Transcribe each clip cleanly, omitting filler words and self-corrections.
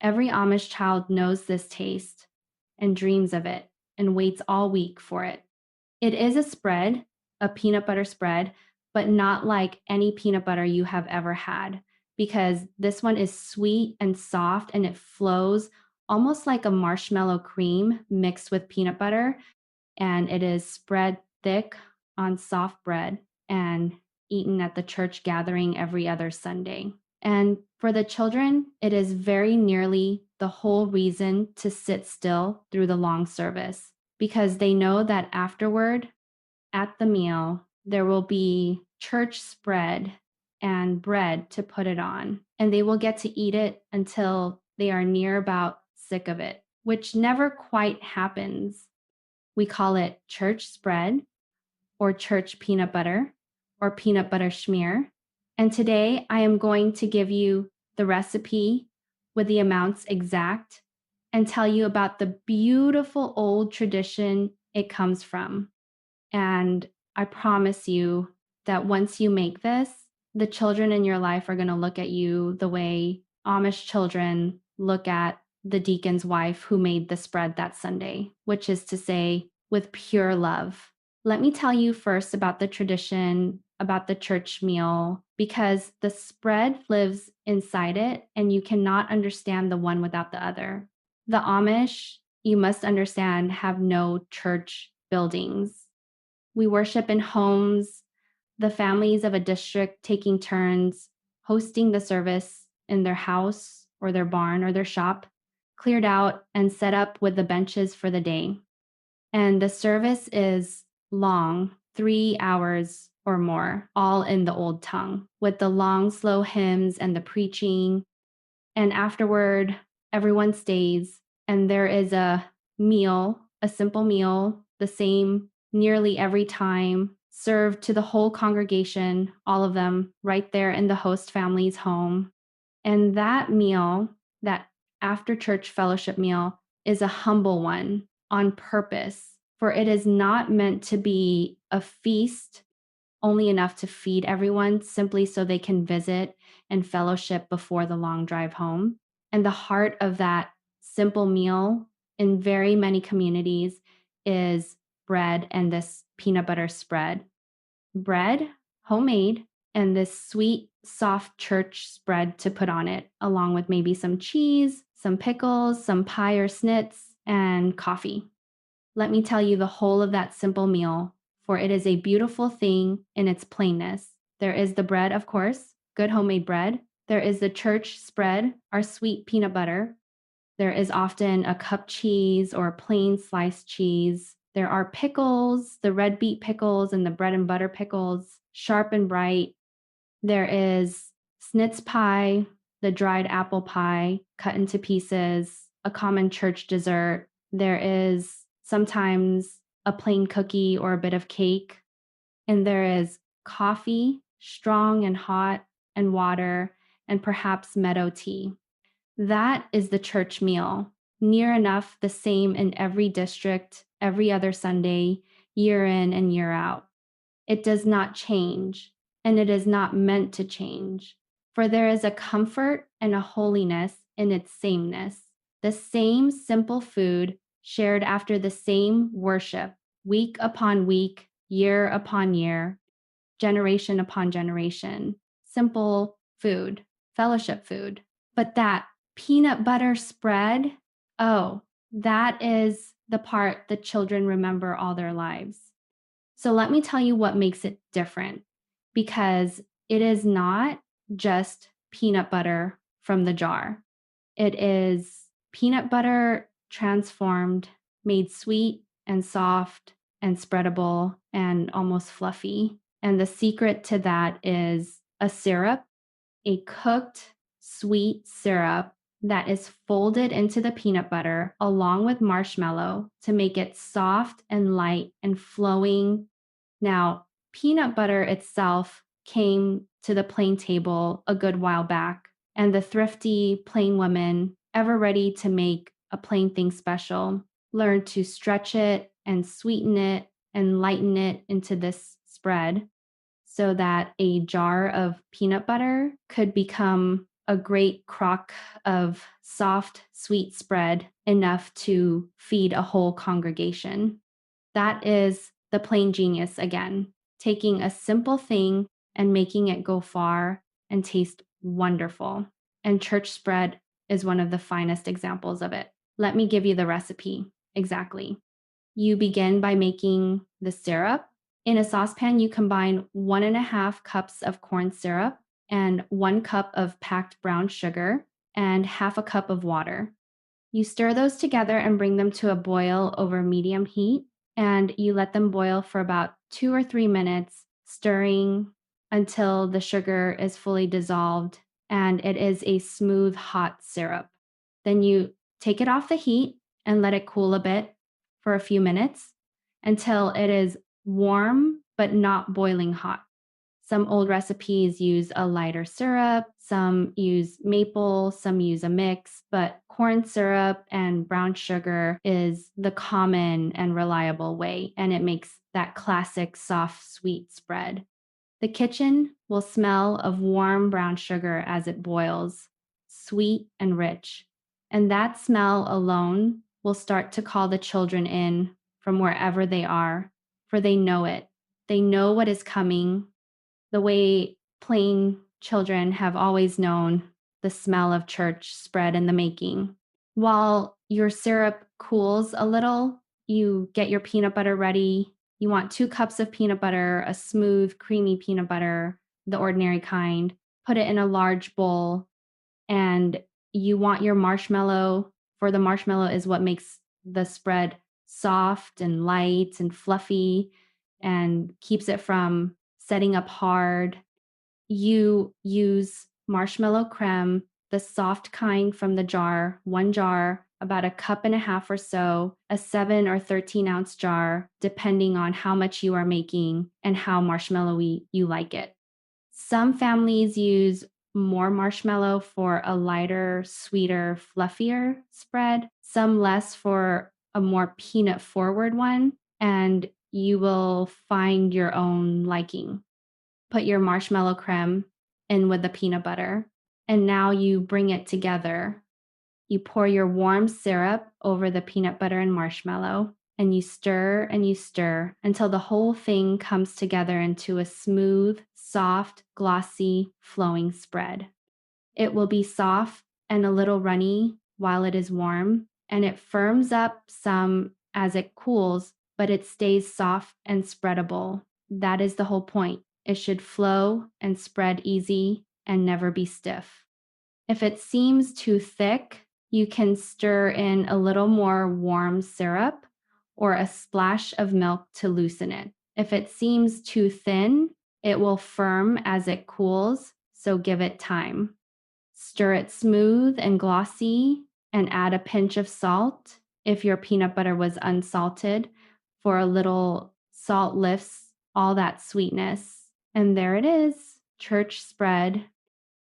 Every Amish child knows this taste and dreams of it and waits all week for it. It is a spread, a peanut butter spread, but not like any peanut butter you have ever had, because this one is sweet and soft and it flows almost like a marshmallow cream mixed with peanut butter. And it is spread thick on soft bread and eaten at the church gathering every other Sunday. And for the children, it is very nearly the whole reason to sit still through the long service, because they know that afterward, at the meal, there will be church spread and bread to put it on, and they will get to eat it until they are near about sick of it, which never quite happens. We call it church spread or church peanut butter or peanut butter schmear. And today I am going to give you the recipe with the amounts exact and tell you about the beautiful old tradition it comes from. And I promise you that once you make this, the children in your life are going to look at you the way Amish children look at the deacon's wife who made the spread that Sunday, which is to say, with pure love. Let me tell you first about the tradition, about the church meal, because the spread lives inside it and you cannot understand the one without the other. The Amish, you must understand, have no church buildings. We worship in homes, the families of a district taking turns hosting the service in their house or their barn or their shop, cleared out and set up with the benches for the day. And the service is long, 3 hours or more, all in the old tongue, with the long, slow hymns and the preaching. And afterward, everyone stays, and there is a meal, a simple meal, the same nearly every time, served to the whole congregation, all of them, right there in the host family's home. And that meal, that after church fellowship meal, is a humble one on purpose, for it is not meant to be a feast only enough to feed everyone simply so they can visit and fellowship before the long drive home. And the heart of that simple meal in very many communities is bread and this peanut butter spread. Bread, homemade, and this sweet, soft church spread to put on it, along with maybe some cheese, some pickles, some pie or snits, and coffee. Let me tell you the whole of that simple meal, for it is a beautiful thing in its plainness. There is the bread, of course, good homemade bread. There is the church spread, our sweet peanut butter. There is often a cup cheese or plain sliced cheese. There are pickles, the red beet pickles and the bread and butter pickles, sharp and bright. There is snitz pie, the dried apple pie cut into pieces, a common church dessert. There is sometimes a plain cookie or a bit of cake. And there is coffee, strong and hot, and water, and perhaps meadow tea. That is the church meal, near enough the same in every district, every other Sunday, year in and year out. It does not change, and it is not meant to change, for there is a comfort and a holiness in its sameness. The same simple food shared after the same worship, week upon week, year upon year, generation upon generation. Simple food, fellowship food. But that peanut butter spread, oh, that is the part the children remember all their lives. So let me tell you what makes it different, because it is not just peanut butter from the jar. It is peanut butter transformed, made sweet and soft and spreadable and almost fluffy. And the secret to that is a syrup, a cooked sweet syrup that is folded into the peanut butter along with marshmallow to make it soft and light and flowing. Now, peanut butter itself came to the plain table a good while back, and the thrifty plain woman, ever ready to make a plain thing special, learned to stretch it and sweeten it and lighten it into this spread so that a jar of peanut butter could become a great crock of soft, sweet spread, enough to feed a whole congregation. That is the plain genius again, taking a simple thing and making it go far and taste wonderful. And church spread is one of the finest examples of it. Let me give you the recipe exactly. You begin by making the syrup. In a saucepan, you combine 1.5 cups of corn syrup and 1 cup of packed brown sugar and half a cup of water. You stir those together and bring them to a boil over medium heat, and you let them boil for about 2 or 3 minutes, stirring until the sugar is fully dissolved and it is a smooth, hot syrup. Then you take it off the heat and let it cool a bit for a few minutes until it is warm but not boiling hot. Some old recipes use a lighter syrup, some use maple, some use a mix, but corn syrup and brown sugar is the common and reliable way, and it makes that classic soft, sweet spread. The kitchen will smell of warm brown sugar as it boils, sweet and rich. And that smell alone will start to call the children in from wherever they are, for they know it. They know what is coming, the way plain children have always known the smell of church spread in the making. While your syrup cools a little, you get your peanut butter ready. You want 2 cups of peanut butter, a smooth, creamy peanut butter, the ordinary kind. Put it in a large bowl, and you want your marshmallow. For the marshmallow is what makes the spread soft and light and fluffy and keeps it from setting up hard. You use marshmallow creme, the soft kind from the jar, 1 jar, about 1.5 cups or so, a 7 or 13 ounce jar, depending on how much you are making and how marshmallowy you like it. Some families use more marshmallow for a lighter, sweeter, fluffier spread, some less for a more peanut forward one, and you will find your own liking. Put your marshmallow creme in with the peanut butter, and now you bring it together. You pour your warm syrup over the peanut butter and marshmallow, and you stir until the whole thing comes together into a smooth, soft, glossy, flowing spread. It will be soft and a little runny while it is warm, and it firms up some as it cools, but it stays soft and spreadable. That is the whole point. It should flow and spread easy and never be stiff. If it seems too thick, you can stir in a little more warm syrup or a splash of milk to loosen it. If it seems too thin, it will firm as it cools, so give it time. Stir it smooth and glossy and add a pinch of salt if your peanut butter was unsalted, for a little salt lifts all that sweetness. And there it is, church spread.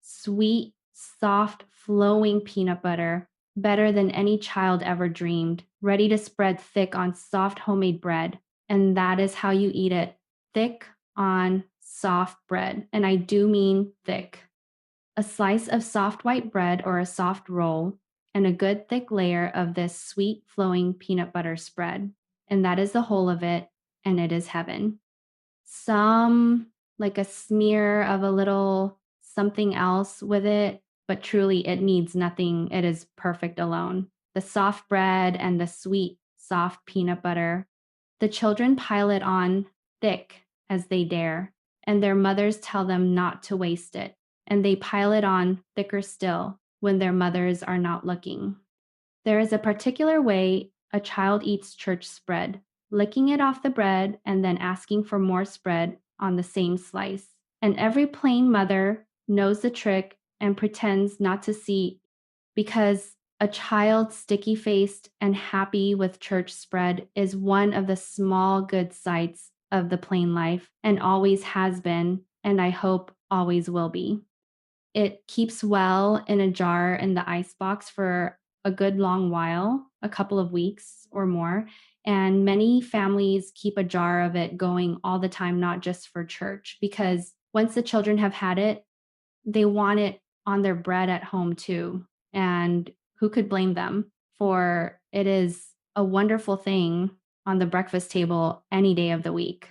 Sweet, soft, flowing peanut butter, better than any child ever dreamed, ready to spread thick on soft homemade bread. And that is how you eat it, thick on soft bread. And I do mean thick. A slice of soft white bread or a soft roll, and a good thick layer of this sweet, flowing peanut butter spread. And that is the whole of it, and it is heaven. Some like a smear of a little something else with it, but truly it needs nothing. It is perfect alone. The soft bread and the sweet, soft peanut butter. The children pile it on thick as they dare, and their mothers tell them not to waste it, and they pile it on thicker still when their mothers are not looking. There is a particular way a child eats church spread, licking it off the bread and then asking for more spread on the same slice. And every plain mother knows the trick and pretends not to see, because a child sticky faced and happy with church spread is one of the small good sights of the plain life, and always has been, and I hope always will be. It keeps well in a jar in the ice box for a good long while, a couple of weeks or more. And many families keep a jar of it going all the time, not just for church, because once the children have had it, they want it on their bread at home too. And who could blame them? For it is a wonderful thing on the breakfast table any day of the week.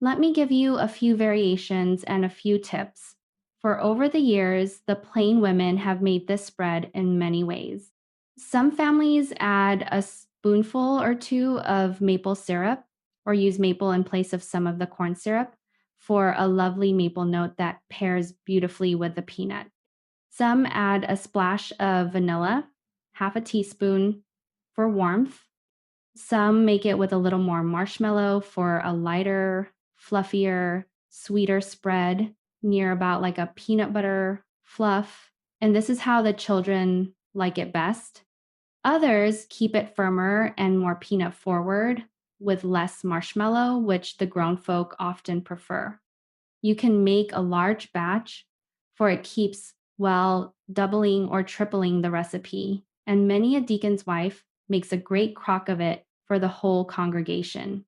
Let me give you a few variations and a few tips. For over the years, the plain women have made this spread in many ways. Some families add a spoonful or two of maple syrup or use maple in place of some of the corn syrup for a lovely maple note that pairs beautifully with the peanut. Some add a splash of vanilla, half a teaspoon for warmth. Some make it with a little more marshmallow for a lighter, fluffier, sweeter spread, near about like a peanut butter fluff. And this is how the children like it best. Others keep it firmer and more peanut forward with less marshmallow, which the grown folk often prefer. You can make a large batch, for it keeps, well, doubling or tripling the recipe. And many a deacon's wife makes a great crock of it for the whole congregation.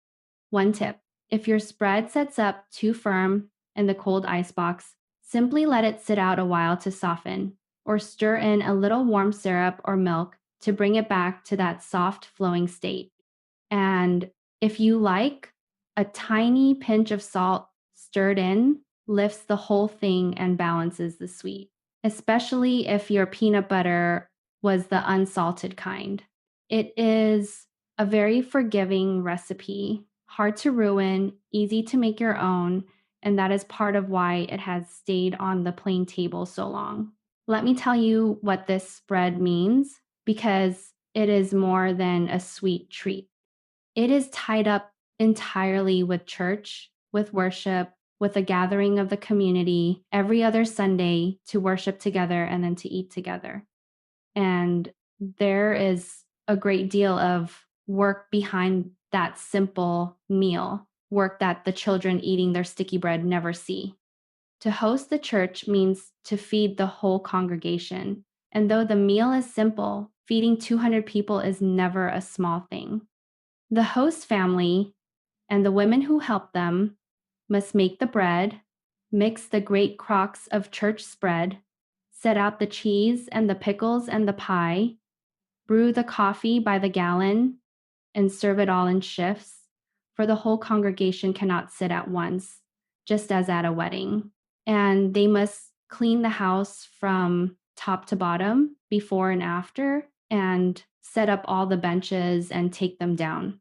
One tip: if your spread sets up too firm in the cold ice box, simply let it sit out a while to soften, or stir in a little warm syrup or milk to bring it back to that soft, flowing state. And if you like, a tiny pinch of salt stirred in lifts the whole thing and balances the sweet, especially if your peanut butter was the unsalted kind. It is a very forgiving recipe, hard to ruin, easy to make your own, and that is part of why it has stayed on the plain table so long. Let me tell you what this spread means, because it is more than a sweet treat. It is tied up entirely with church, with worship, with a gathering of the community every other Sunday to worship together and then to eat together. And there is a great deal of work behind that simple meal, work that the children eating their sticky bread never see. To host the church means to feed the whole congregation. And though the meal is simple, feeding 200 people is never a small thing. The host family and the women who help them must make the bread, mix the great crocks of church spread, set out the cheese and the pickles and the pie, brew the coffee by the gallon, and serve it all in shifts, for the whole congregation cannot sit at once, just as at a wedding. And they must clean the house from top to bottom, before and after, and set up all the benches and take them down.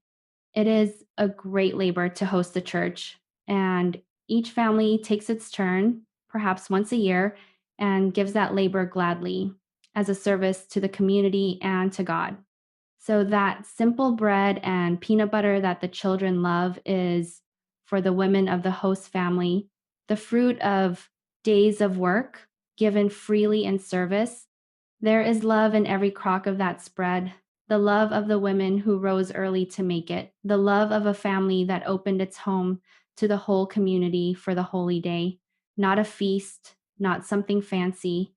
It is a great labor to host the church, and each family takes its turn, perhaps once a year, and gives that labor gladly as a service to the community and to God. So, that simple bread and peanut butter that the children love is, for the women of the host family, the fruit of days of work given freely in service. There is love in every crock of that spread, the love of the women who rose early to make it, the love of a family that opened its home to the whole community for the holy day. Not a feast, not something fancy,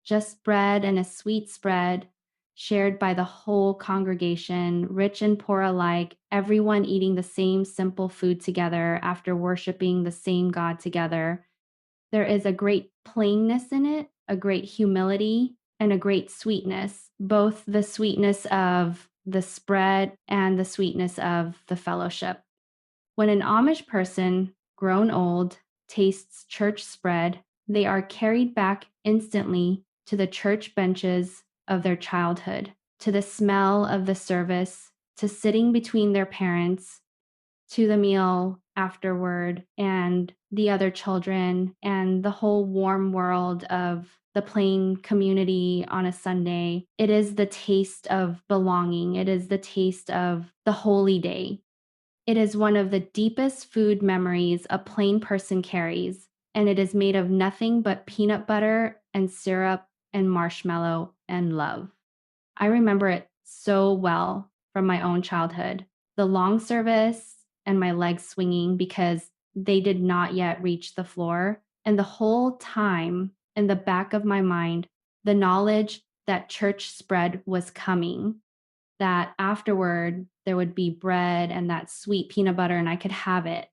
just bread, and a sweet spread shared by the whole congregation, rich and poor alike, everyone eating the same simple food together after worshiping the same God together. There is a great plainness in it, a great humility, and a great sweetness, both the sweetness of the spread and the sweetness of the fellowship. When an Amish person, grown old, tastes church spread, they are carried back instantly to the church benches of their childhood, to the smell of the service, to sitting between their parents, to the meal afterward, and the other children, and the whole warm world of the plain community on a Sunday. It is the taste of belonging. It is the taste of the holy day. It is one of the deepest food memories a plain person carries, and it is made of nothing but peanut butter and syrup and marshmallow and love. I remember it so well from my own childhood. The long service and my legs swinging because they did not yet reach the floor. And the whole time in the back of my mind, the knowledge that church spread was coming, that afterward there would be bread and that sweet peanut butter and I could have it.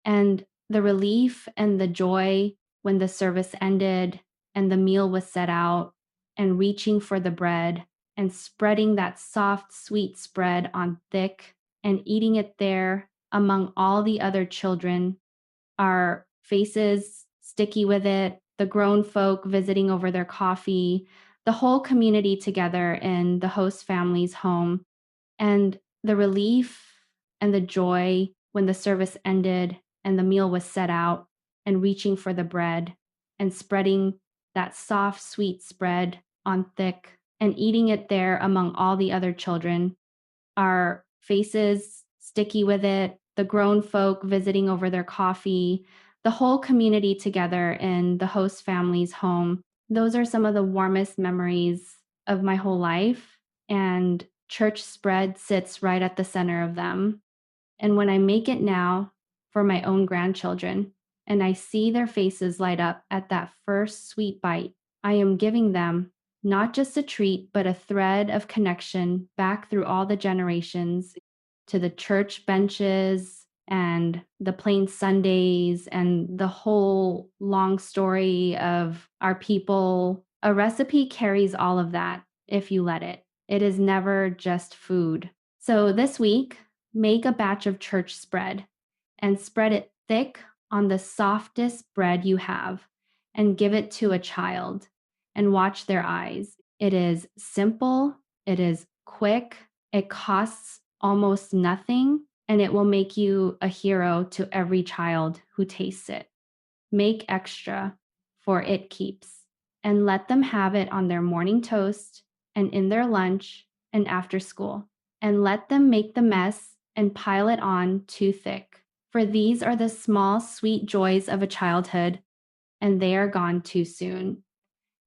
And the relief and the joy when the service ended and the meal was set out, and reaching for the bread and spreading that soft, sweet spread on thick and eating it there among all the other children, our faces sticky with it, the grown folk visiting over their coffee, the whole community together in the host family's home, and the relief and the joy when the service ended and the meal was set out, and reaching for the bread and spreading that soft, sweet spread on thick and eating it there among all the other children, our faces sticky with it, the grown folk visiting over their coffee, the whole community together in the host family's home. Those are some of the warmest memories of my whole life. And church spread sits right at the center of them. And when I make it now for my own grandchildren and I see their faces light up at that first sweet bite, I am giving them not just a treat, but a thread of connection back through all the generations to the church benches and the plain Sundays and the whole long story of our people. A recipe carries all of that if you let it. It is never just food. So this week, make a batch of church spread and spread it thick on the softest bread you have and give it to a child and watch their eyes. It is simple, it is quick, it costs almost nothing, and it will make you a hero to every child who tastes it. Make extra, for it keeps, and let them have it on their morning toast and in their lunch and after school. And let them make the mess and pile it on too thick. For these are the small, sweet joys of a childhood, and they are gone too soon.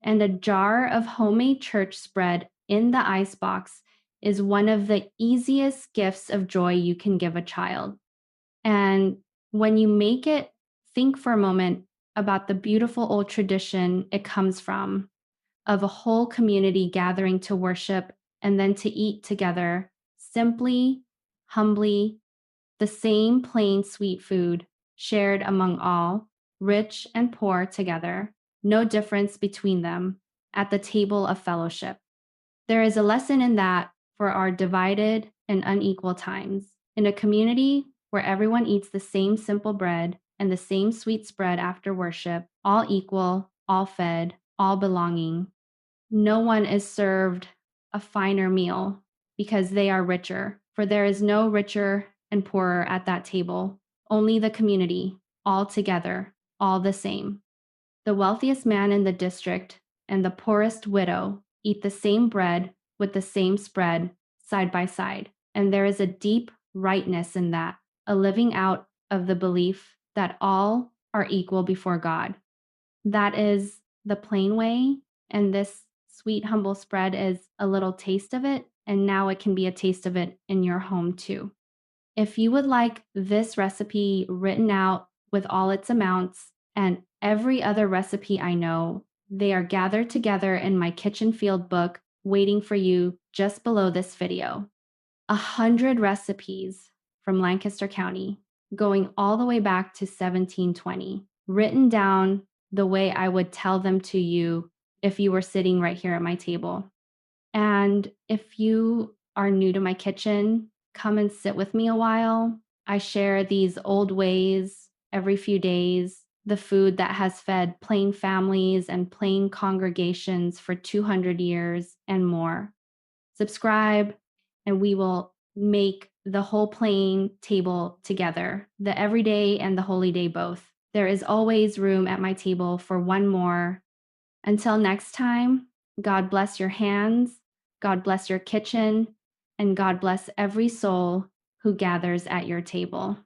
And a jar of homemade church spread in the icebox is one of the easiest gifts of joy you can give a child. And when you make it, think for a moment about the beautiful old tradition it comes from of a whole community gathering to worship and then to eat together, simply, humbly, the same plain sweet food shared among all, rich and poor together, no difference between them, at the table of fellowship. There is a lesson in that for our divided and unequal times. In a community where everyone eats the same simple bread and the same sweet spread after worship, all equal, all fed, all belonging, no one is served a finer meal because they are richer, for there is no richer and poorer at that table, only the community, all together, all the same. The wealthiest man in the district and the poorest widow eat the same bread with the same spread side by side. And there is a deep rightness in that, a living out of the belief that all are equal before God. That is the plain way. And this sweet, humble spread is a little taste of it. And now it can be a taste of it in your home too. If you would like this recipe written out with all its amounts and every other recipe I know, they are gathered together in my kitchen field book waiting for you just below this video. 100 recipes from Lancaster County, going all the way back to 1720, written down the way I would tell them to you if you were sitting right here at my table. And if you are new to my kitchen, come and sit with me a while. I share these old ways every few days, the food that has fed plain families and plain congregations for 200 years and more. Subscribe, and we will make the whole plain table together, the everyday and the holy day both. There is always room at my table for one more. Until next time, God bless your hands, God bless your kitchen, and God bless every soul who gathers at your table.